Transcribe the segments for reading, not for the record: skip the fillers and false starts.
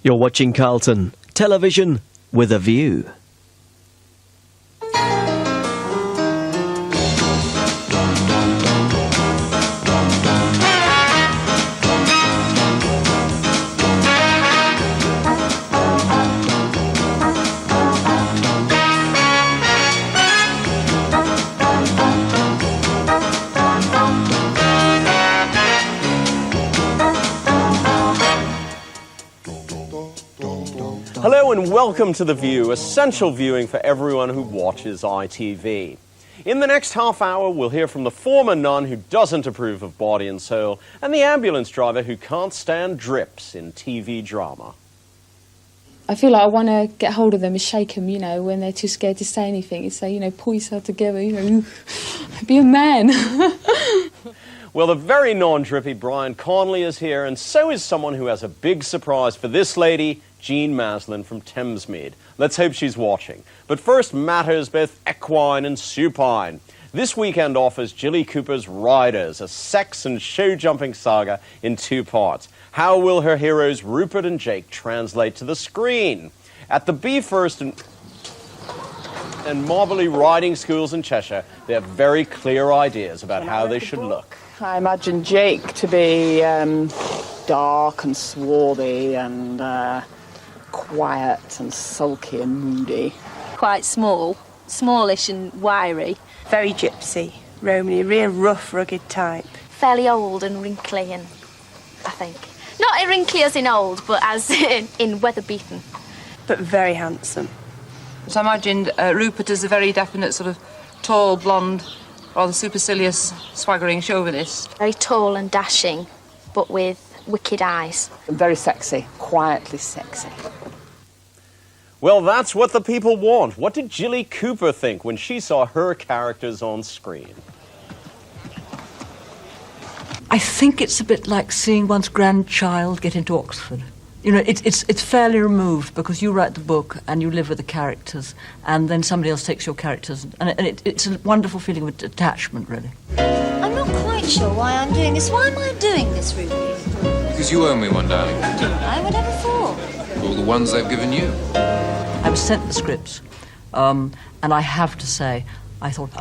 You're watching Carlton Television with a View. Hello and welcome to The View, essential viewing for everyone who watches ITV. In the next half hour, we'll hear from the former nun who doesn't approve of Body and Soul and the ambulance driver who can't stand drips in TV drama. I feel like I want to get hold of them and shake them, you know, when they're too scared to say anything and say, you know, pull yourself together, you know, be a man. Well, the very non-drippy Brian Conley is here, and so is someone who has a big surprise for this lady, Jean Maslin from Thamesmead. Let's hope she's watching. But first, matters both equine and supine. This weekend offers Jilly Cooper's Riders, a sex and show-jumping saga in 2 parts. How will her heroes Rupert and Jake translate to the screen? At the Be First and Marblery riding schools in Cheshire, they have very clear ideas about how they should look. I imagine Jake to be dark and swarthy and quiet and sulky and moody. Quite small, smallish and wiry. Very gypsy, Romany, a real rough, rugged type. Fairly old and wrinkly, and I think. Not wrinkly as in old, but as in weather-beaten. But very handsome. So I imagined Rupert as a very definite sort of tall, blonde, rather supercilious, swaggering chauvinist. Very tall and dashing, but with wicked eyes. Very sexy, quietly sexy. Well, that's what the people want. What did Jilly Cooper think when she saw her characters on screen? I think it's a bit like seeing one's grandchild get into Oxford. You know, it's fairly removed because you write the book and you live with the characters, and then somebody else takes your characters, and it's a wonderful feeling of attachment, really. I'm not quite sure why I'm doing this. Why am I doing this, Ruby? Because you owe me one, darling. I would have for. All the ones I've given you. I was sent the scripts, and I have to say, I thought,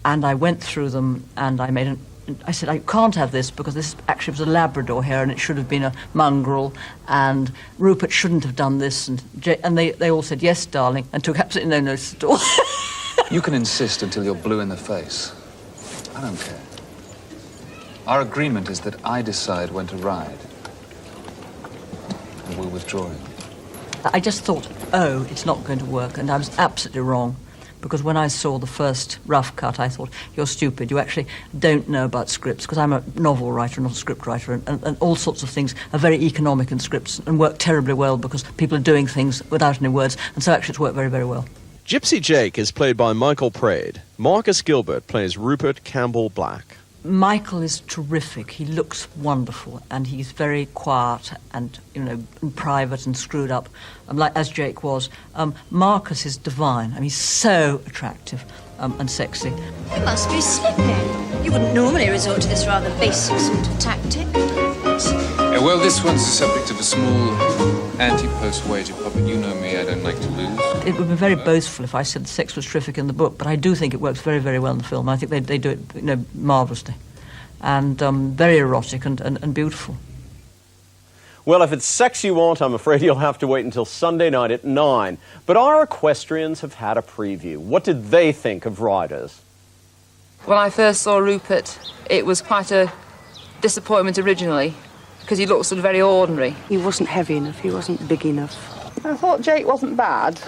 and I went through them, and I said, I can't have this because this actually was a Labrador hare and it should have been a mongrel, and Rupert shouldn't have done this, and they all said, yes, darling, and took absolutely no notice at all. You can insist until you're blue in the face. I don't care. Our agreement is that I decide when to ride. And we're withdrawing. I just thought, it's not going to work, and I was absolutely wrong. Because when I saw the first rough cut, I thought, you're stupid. You actually don't know about scripts, because I'm a novel writer, not a script writer, and all sorts of things are very economic in scripts and work terribly well because people are doing things without any words, and so actually it's worked very, very well. Gypsy Jake is played by Michael Praed. Marcus Gilbert plays Rupert Campbell Black. Michael is terrific. He looks wonderful, and he's very quiet and, you know, and private and screwed up, like as Jake was. Marcus is divine. I mean, he's so attractive and sexy. You must be slipping. You wouldn't normally resort to this rather basic sort of tactic. Well, this one's the subject of a small anti-post wager puppet. You know me, I don't like to lose. It would be very boastful if I said the sex was terrific in the book, but I do think it works very, very well in the film. I think they do it, you know, marvellously, and very erotic and beautiful. Well, if it's sex you want, I'm afraid you'll have to wait until Sunday night at 9. But our equestrians have had a preview. What did they think of Riders? When I first saw Rupert, it was quite a disappointment originally, because he looked sort of very ordinary. He wasn't heavy enough, he wasn't big enough. I thought Jake wasn't bad.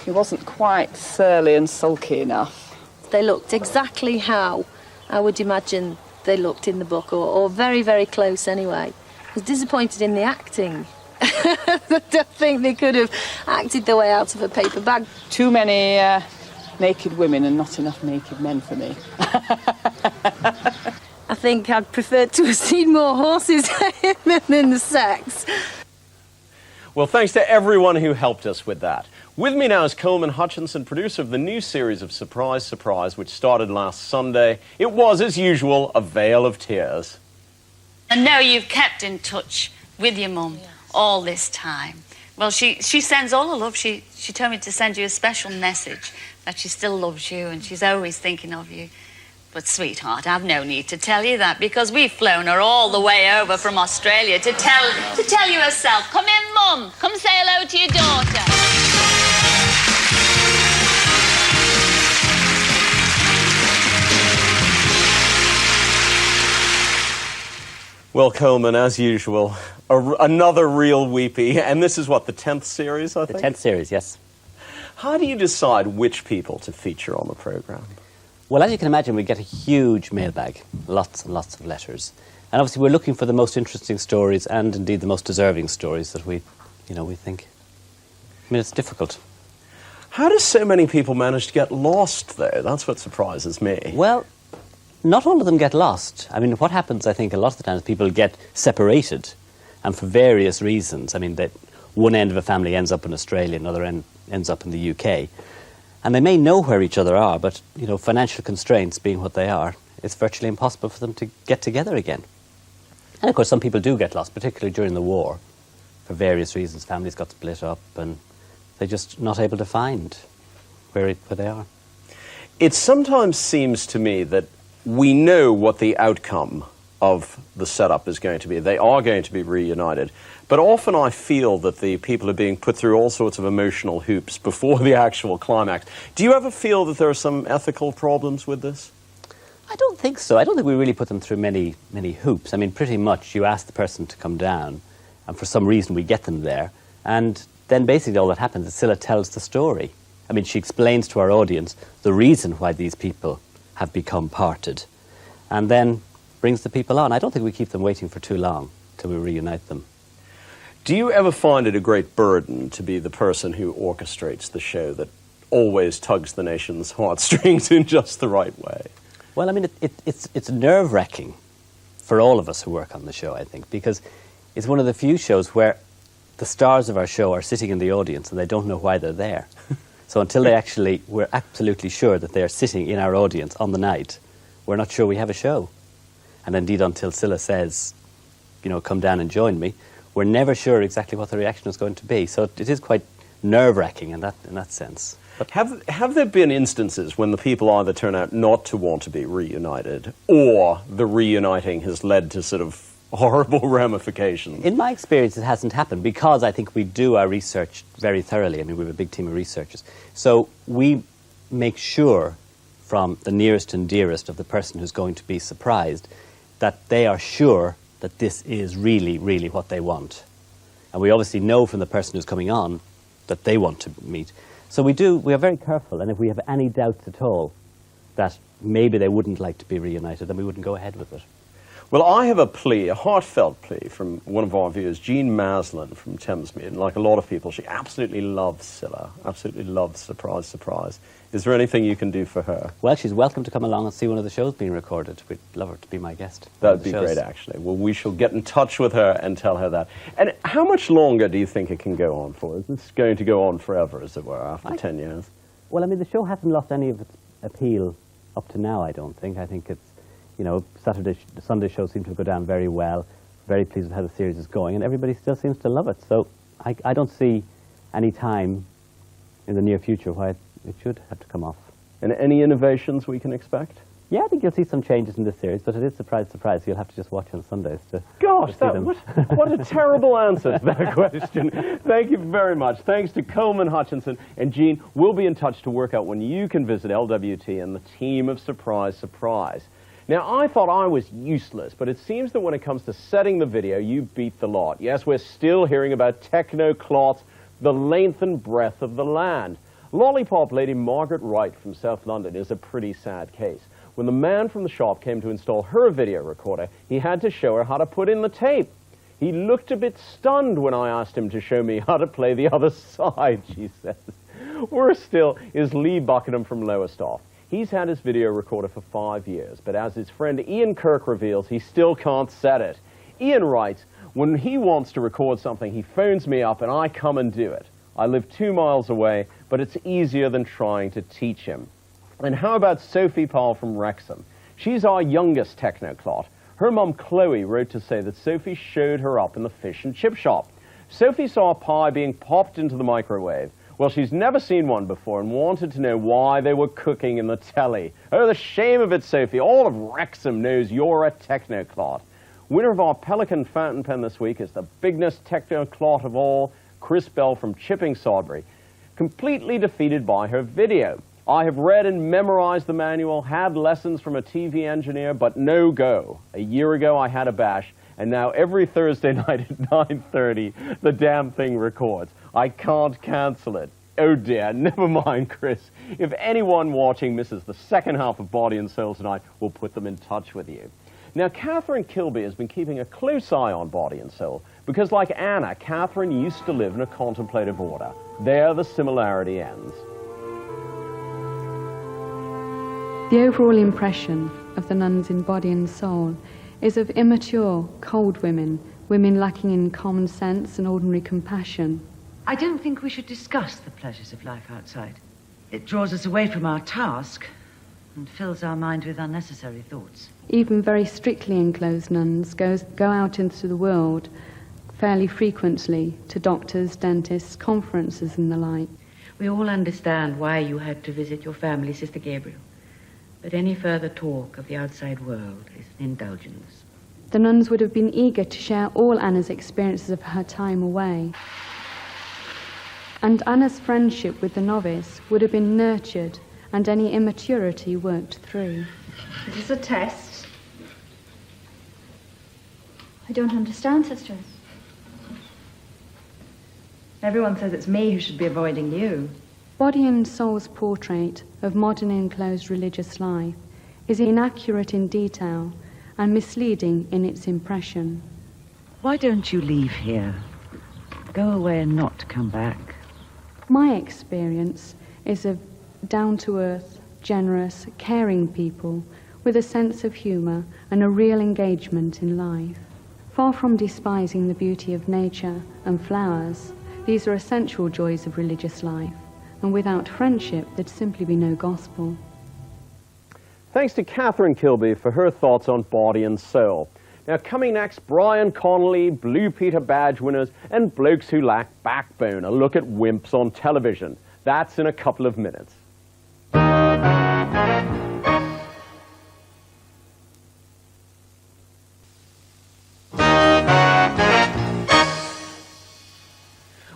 He wasn't quite surly and sulky enough. They looked exactly how I would imagine they looked in the book, or very, very close anyway. I was disappointed in the acting. I don't think they could have acted their way out of a paper bag. Too many naked women and not enough naked men for me. I think I'd prefer to have seen more horses than the sex. Well, thanks to everyone who helped us with that. With me now is Coleman Hutchinson, producer of the new series of Surprise, Surprise, which started last Sunday. It was, as usual, a vale of tears. I know you've kept in touch with your mum all this time. Well, she sends all the love. She told me to send you a special message that she still loves you and she's always thinking of you. But, sweetheart, I've no need to tell you that because we've flown her all the way over from Australia to tell you herself. Come in, Mum. Come say hello to your daughter. Well, Coleman, as usual, another real weepy. And this is what, the 10th series, I think? The 10th series, yes. How do you decide which people to feature on the programme? Well, as you can imagine, we get a huge mailbag, lots and lots of letters. And obviously we're looking for the most interesting stories and indeed the most deserving stories that we think. I mean, it's difficult. How do so many people manage to get lost, though? That's what surprises me. Well, not all of them get lost. I mean, what happens, I think, a lot of the times, people get separated, and for various reasons. I mean, that one end of a family ends up in Australia, another end ends up in the UK. And they may know where each other are, but, financial constraints being what they are, it's virtually impossible for them to get together again. And, of course, some people do get lost, particularly during the war. For various reasons, families got split up, and they're just not able to find where they are. It sometimes seems to me that we know what the outcome of the setup is going to be. They are going to be reunited. But often I feel that the people are being put through all sorts of emotional hoops before the actual climax. Do you ever feel that there are some ethical problems with this? I don't think so. I don't think we really put them through many hoops. I mean, pretty much you ask the person to come down, and for some reason we get them there, and then basically all that happens is Scylla tells the story. I mean, she explains to our audience the reason why these people have become parted, and then brings the people on. I don't think we keep them waiting for too long till we reunite them. Do you ever find it a great burden to be the person who orchestrates the show that always tugs the nation's heartstrings in just the right way? Well, I mean, it's nerve-wracking for all of us who work on the show, I think, because it's one of the few shows where the stars of our show are sitting in the audience and they don't know why they're there. So until we're absolutely sure that they are sitting in our audience on the night, we're not sure we have a show. And indeed, until Scylla says, come down and join me, we're never sure exactly what the reaction is going to be. So it is quite nerve-wracking in that sense. But have there been instances when the people either turn out not to want to be reunited, or the reuniting has led to sort of horrible ramifications? In my experience, it hasn't happened, because I think we do our research very thoroughly. I mean, we have a big team of researchers. So we make sure from the nearest and dearest of the person who's going to be surprised that they are sure that this is really, really what they want. And we obviously know from the person who's coming on that they want to meet. So we are very careful, and if we have any doubts at all that maybe they wouldn't like to be reunited, then we wouldn't go ahead with it. Well, I have a heartfelt plea from one of our viewers, Jean Maslin from Thamesmead, and like a lot of people, she absolutely loves Scylla, absolutely loves Surprise, Surprise. Is there anything you can do for her? Well, she's welcome to come along and see one of the shows being recorded. We'd love her to be my guest. That would be great, actually. Well, we shall get in touch with her and tell her that. And how much longer do you think it can go on for? Is this going to go on forever, as it were, after 10 years? Well, I mean, the show hasn't lost any of its appeal up to now, I don't think. I think it's, Sunday shows seem to go down very well. Very pleased with how the series is going, and everybody still seems to love it. So I don't see any time in the near future why it should have to come off. And any innovations we can expect? Yeah, I think you'll see some changes in this series, but it is Surprise, Surprise. You'll have to just watch on Sundays to Gosh, see them. What a terrible answer to that question. Thank you very much. Thanks to Coleman Hutchinson and Jean. We'll be in touch to work out when you can visit LWT and the team of Surprise, Surprise. Now, I thought I was useless, but it seems that when it comes to setting the video, you beat the lot. Yes, we're still hearing about techno-clots, the length and breadth of the land. Lollipop lady Margaret Wright from South London is a pretty sad case. When the man from the shop came to install her video recorder, he had to show her how to put in the tape. He looked a bit stunned when I asked him to show me how to play the other side, she says. Worse still is Lee Buckingham from Lowestoft. He's had his video recorder for 5 years, but as his friend Ian Kirk reveals, he still can't set it. Ian writes, when he wants to record something, he phones me up and I come and do it. I live 2 miles away, but it's easier than trying to teach him. And how about Sophie Powell from Wrexham? She's our youngest technoclot. Her mum, Chloe, wrote to say that Sophie showed her up in the fish and chip shop. Sophie saw a pie being popped into the microwave. Well, she's never seen one before and wanted to know why they were cooking in the telly. Oh, the shame of it, Sophie. All of Wrexham knows you're a technoclot. Winner of our Pelican fountain pen this week is the biggest technoclot of all, Chris Bell from Chipping Sodbury, completely defeated by her video. I have read and memorized the manual, had lessons from a TV engineer, but no go. A year ago, I had a bash, and now every Thursday night at 9:30, the damn thing records. I can't cancel it. Oh dear, never mind, Chris. If anyone watching misses the second half of Body and Soul tonight, we'll put them in touch with you. Now, Catherine Kilby has been keeping a close eye on Body and Soul because, like Anna, Catherine used to live in a contemplative order. There, the similarity ends. The overall impression of the nuns in Body and Soul is of immature, cold women, women lacking in common sense and ordinary compassion. I don't think we should discuss the pleasures of life outside. It draws us away from our task and fills our mind with unnecessary thoughts. Even very strictly enclosed nuns go out into the world fairly frequently to doctors, dentists, conferences and the like. We all understand why you had to visit your family, Sister Gabriel. But any further talk of the outside world is an indulgence. The nuns would have been eager to share all Anna's experiences of her time away. And Anna's friendship with the novice would have been nurtured and any immaturity worked through. Is this a test? I don't understand, sisters. Everyone says it's me who should be avoiding you. Body and Soul's portrait of modern enclosed religious life is inaccurate in detail and misleading in its impression. Why don't you leave here? Go away and not come back. My experience is of down-to-earth, generous, caring people with a sense of humour and a real engagement in life. Far from despising the beauty of nature and flowers, these are essential joys of religious life, and without friendship there'd simply be no gospel. Thanks to Catherine Kilby for her thoughts on Body and Soul. Now, coming next, Brian Connolly, Blue Peter Badge winners, and blokes who lack backbone. A look at wimps on television. That's in a couple of minutes.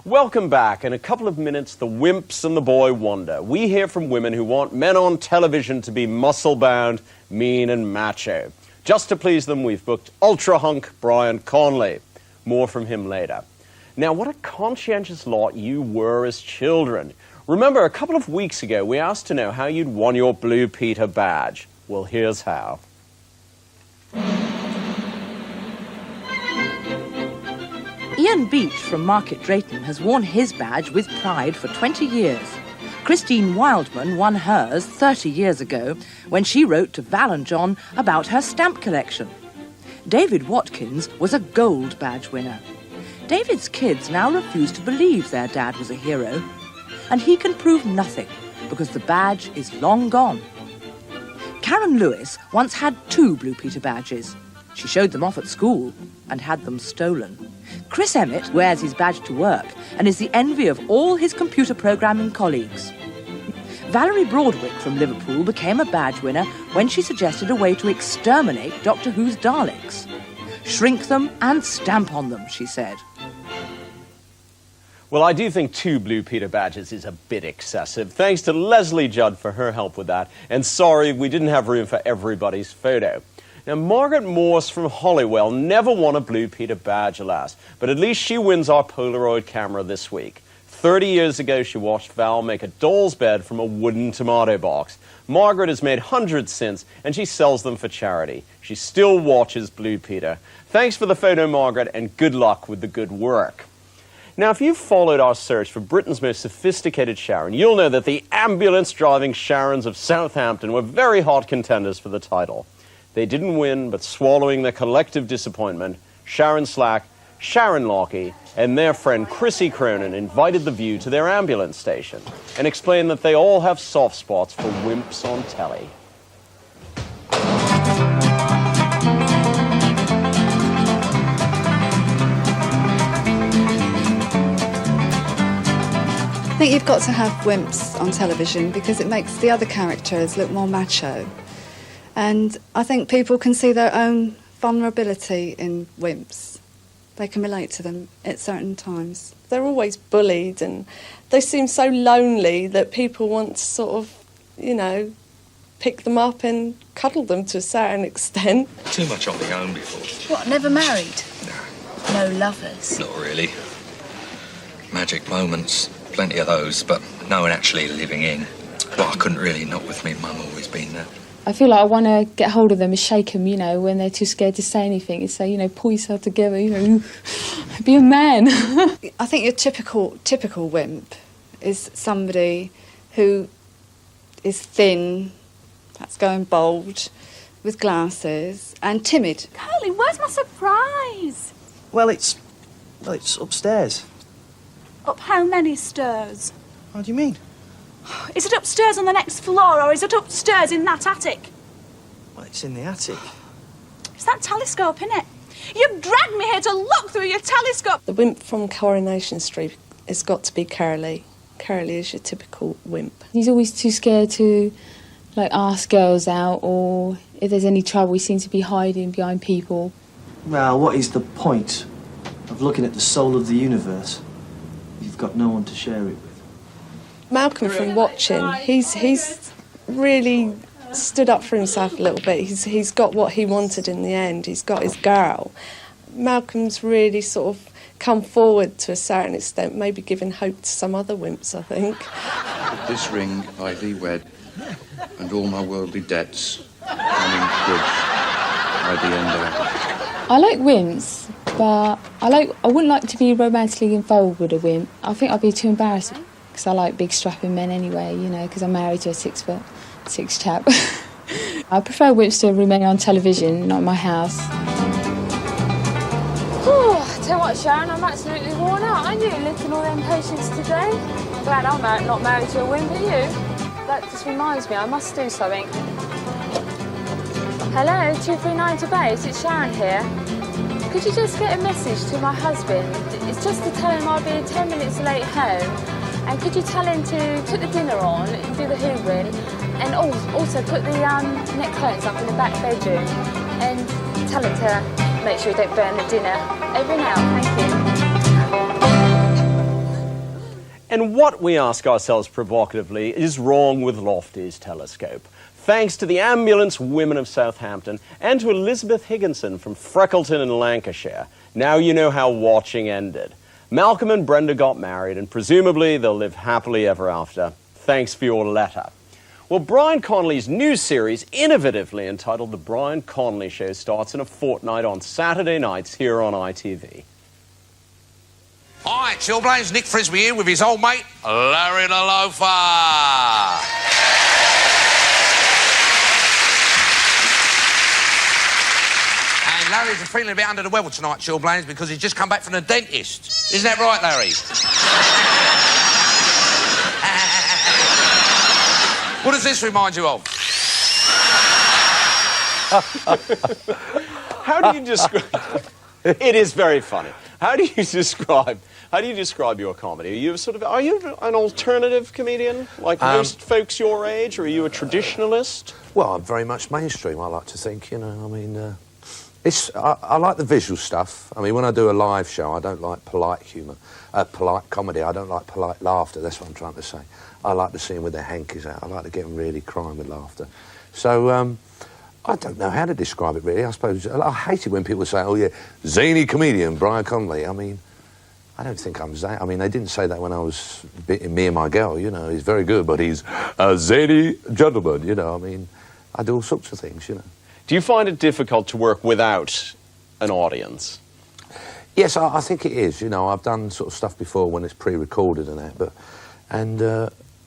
Welcome back. In a couple of minutes, the wimps and the boy wonder. We hear from women who want men on television to be muscle-bound, mean and macho. Just to please them, we've booked ultra-hunk Brian Connolly. More from him later. Now, what a conscientious lot you were as children. Remember, a couple of weeks ago, we asked to know how you'd won your Blue Peter badge. Well, here's how. Ian Beach from Market Drayton has worn his badge with pride for 20 years. Christine Wildman won hers 30 years ago when she wrote to Val and John about her stamp collection. David Watkins was a gold badge winner. David's kids now refuse to believe their dad was a hero, and he can prove nothing because the badge is long gone. Karen Lewis once had 2 Blue Peter badges. She showed them off at school and had them stolen. Chris Emmett wears his badge to work and is the envy of all his computer programming colleagues. Valerie Broadwick from Liverpool became a badge winner when she suggested a way to exterminate Doctor Who's Daleks. Shrink them and stamp on them, she said. Well, I do think 2 Blue Peter badges is a bit excessive. Thanks to Leslie Judd for her help with that. And sorry, we didn't have room for everybody's photo. Now, Margaret Morse from Holywell never won a Blue Peter badge, alas, but at least she wins our Polaroid camera this week. 30 years ago, she watched Val make a doll's bed from a wooden tomato box. Margaret has made hundreds since, and she sells them for charity. She still watches Blue Peter. Thanks for the photo, Margaret, and good luck with the good work. Now, if you've followed our search for Britain's most sophisticated Sharon, you'll know that the ambulance-driving Sharons of Southampton were very hot contenders for the title. They didn't win, but swallowing their collective disappointment, Sharon Slack, Sharon Lockie, and their friend Chrissy Cronin invited The View to their ambulance station and explained that they all have soft spots for wimps on telly. I think you've got to have wimps on television because it makes the other characters look more macho. And I think people can see their own vulnerability in wimps. They can relate to them at certain times. They're always bullied and they seem so lonely that people want to sort of, you know, pick them up and cuddle them to a certain extent. Too much on my own before. What, never married? No lovers? Not really. Magic moments, plenty of those, but no one actually living in. Well, I couldn't really, not with me mum always been there. I feel like I want to get hold of them and shake them, you know, when they're too scared to say anything and say, you know, pull yourself together, you know, be a man. I think your typical wimp is somebody who is thin, perhaps going bald, with glasses, and timid. Curly, where's my surprise? Well, it's upstairs. Up how many stairs? How do you mean? Is it upstairs on the next floor, or is it upstairs in that attic? Well, it's in the attic. It's that telescope, innit? You've dragged me here to look through your telescope. The wimp from Coronation Street has got to be Curly. Curly is your typical wimp. He's always too scared to, like, ask girls out, or if there's any trouble, he seems to be hiding behind people. Well, what is the point of looking at the soul of the universe if you've got no one to share it with? Malcolm, from watching, he's really stood up for himself a little bit. He's got what he wanted in the end. He's got his girl. Malcolm's really sort of come forward to a certain extent, maybe giving hope to some other wimps, I think. With this ring I thee wed, and all my worldly debts coming good by the end of it. I like wimps, but I wouldn't like to be romantically involved with a wimp. I think I'd be too embarrassed, because I like big strapping men anyway, you know, because I'm married to a 6'6" chap. I prefer wimps to remain on television, not in my house. Tell you what, Sharon, I'm absolutely worn out. I knew you lived in all them patients today. Glad I'm not married to a wimp, are you? That just reminds me, I must do something. Hello, 239 to base, it's Sharon here. Could you just get a message to my husband? It's just to tell him I'll be 10 minutes late home. And could you tell him to put the dinner on and do the hoovering, and also put the net curtains up in the back bedroom, and tell him to make sure he don't burn the dinner. Over and out, thank you. And what, we ask ourselves provocatively, is wrong with Lofty's telescope? Thanks to the Ambulance Women of Southampton and to Elizabeth Higginson from Freckleton in Lancashire, now you know how watching ended. Malcolm and Brenda got married, and presumably they'll live happily ever after. Thanks for your letter. Well, Brian Connolly's new series, innovatively entitled The Brian Connolly Show, starts in a fortnight on Saturday nights here on ITV. Hi, Chillblains, Nick Frisbee here with his old mate, Larry the Loafer. And Larry's feeling a bit under the weather tonight, Chillblains, because he's just come back from the dentist. Isn't that right, Larry? What does this remind you of? How do you describe... It is very funny. How do you describe your comedy? Are you an alternative comedian, like most folks your age, or are you a traditionalist? Well, I'm very much mainstream, I like to think, you know, I mean, I like the visual stuff. I mean, when I do a live show, I don't like polite humour, polite comedy. I don't like polite laughter, that's what I'm trying to say. I like to see them with their hankies out. I like to get them really crying with laughter. So, I don't know how to describe it, really. I suppose I hate it when people say, oh, yeah, zany comedian, Brian Connolly. I mean, I don't think I'm zany. I mean, they didn't say that when I was Me and My Girl, you know. He's very good, but he's a zany gentleman, you know. I mean, I do all sorts of things, you know. Do you find it difficult to work without an audience? Yes, I think it is. You know, I've done sort of stuff before when it's pre-recorded and that, but...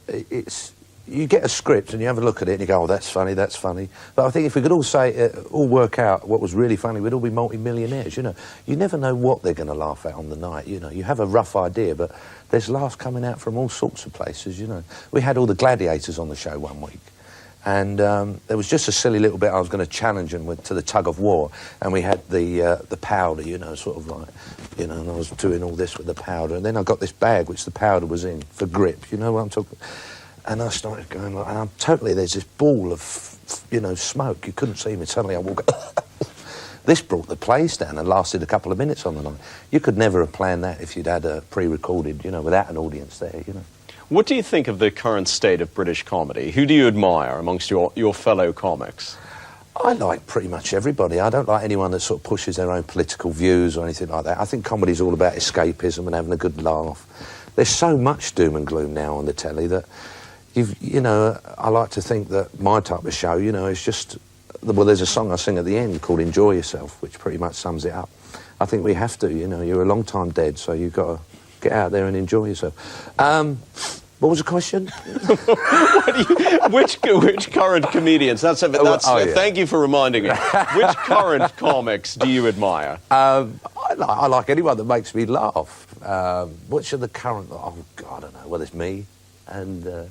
it's... You get a script and you have a look at it and you go, oh, that's funny, that's funny. But I think if we could all work out what was really funny, we'd all be multi-millionaires, you know. You never know what they're going to laugh at on the night, you know. You have a rough idea, but there's laughs coming out from all sorts of places, you know. We had all the gladiators on the show one week, And there was just a silly little bit I was going to challenge him with to the tug of war, and we had the powder, you know, sort of like, you know, and I was doing all this with the powder, and then I got this bag which the powder was in for grip, you know what I'm talking about? And I started going like, and I'm totally, there's this ball of, you know, smoke, you couldn't see me, suddenly I walk. This brought the place down and lasted a couple of minutes on the night. You could never have planned that if you'd had a pre-recorded, you know, without an audience there, you know. What do you think of the current state of British comedy? Who do you admire amongst your fellow comics? I like pretty much everybody. I don't like anyone that sort of pushes their own political views or anything like that. I think comedy's all about escapism and having a good laugh. There's so much doom and gloom now on the telly that, you know, I like to think that my type of show, you know, is just... Well, there's a song I sing at the end called Enjoy Yourself, which pretty much sums it up. I think we have to, you know, you're a long time dead, so you've got to get out there and enjoy yourself. What was the question? which current comedians? Thank you for reminding me. Which current comics do you admire? I like anyone that makes me laugh. Which are the current? Oh God, I don't know. Well, there's me, and then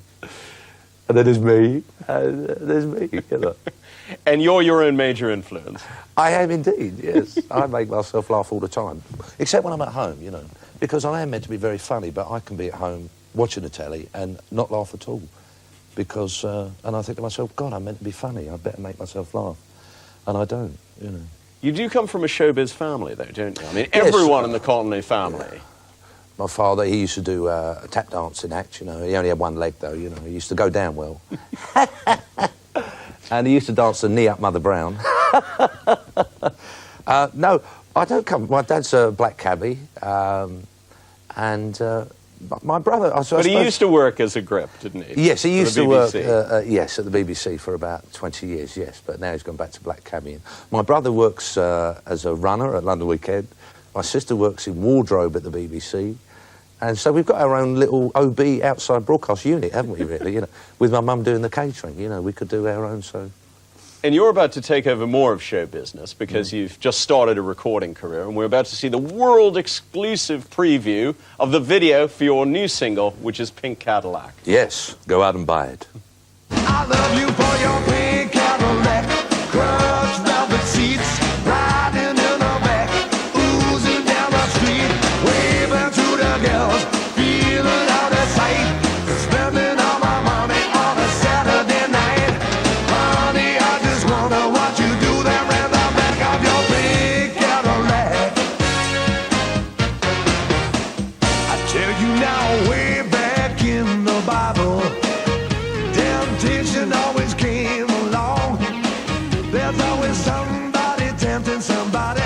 there's me, and there's me. You know. And you're your own major influence. I am indeed. Yes, I make myself laugh all the time, except when I'm at home. You know, because I am meant to be very funny, but I can be at home watching the telly and not laugh at all, because and I think to myself, God, I'm meant to be funny. I better make myself laugh, and I don't. You know. You do come from a showbiz family, though, don't you? I mean, everyone in the Connolly family. Yeah. My father, he used to do a tap dancing act. You know, he only had one leg though. You know, he used to go down well. And he used to dance the knee up Mother Brown. No, I don't come. My dad's a black cabbie, and my brother. But he used to work as a grip, didn't he? Yes, he used to work. Yes, at the BBC for about 20 years. Yes, but now he's gone back to black cabbie. My brother works as a runner at London Weekend. My sister works in wardrobe at the BBC. And so we've got our own little OB outside broadcast unit, haven't we, really? You know, with my mum doing the catering, you know, we could do our own, so... And you're about to take over more of show business because you've just started a recording career, and we're about to see the world-exclusive preview of the video for your new single, which is Pink Cadillac. Yes, go out and buy it. I love you for your pink Cadillac, crushed velvet seats, riding in the back, oozing down the street, waving to the girls, feeling out of sight, spending all my money on a Saturday night. Honey, I just wanna watch you do that in the back of your pink Cadillac. I tell you now, way back in the Bible, temptation always came along. There's always somebody tempting somebody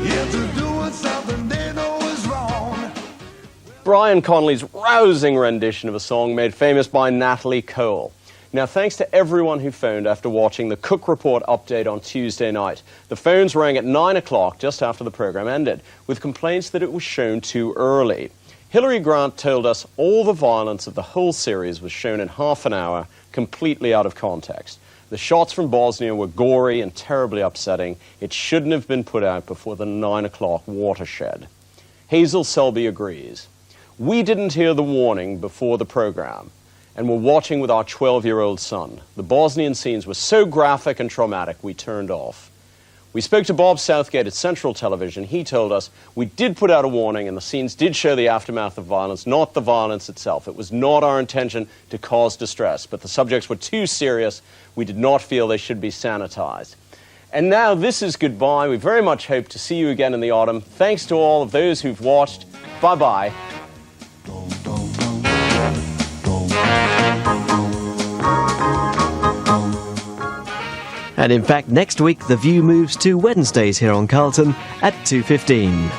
into doing something they know is wrong. Brian Connolly's rousing rendition of a song made famous by Natalie Cole. Now, thanks to everyone who phoned after watching the Cook Report update on Tuesday night. The phones rang at 9 o'clock just after the programme ended, with complaints that it was shown too early. Hilary Grant told us all the violence of the whole series was shown in half an hour, completely out of context. The shots from Bosnia were gory and terribly upsetting. It shouldn't have been put out before the 9 o'clock watershed. Hazel Selby agrees. We didn't hear the warning before the programme, and were watching with our 12-year-old son. The Bosnian scenes were so graphic and traumatic, we turned off. We spoke to Bob Southgate at Central Television. He told us we did put out a warning and the scenes did show the aftermath of violence, not the violence itself. It was not our intention to cause distress, but the subjects were too serious. We did not feel they should be sanitized. And now this is goodbye. We very much hope to see you again in the autumn. Thanks to all of those who've watched. Bye-bye. And in fact, next week, The View moves to Wednesdays here on Carlton at 2:15.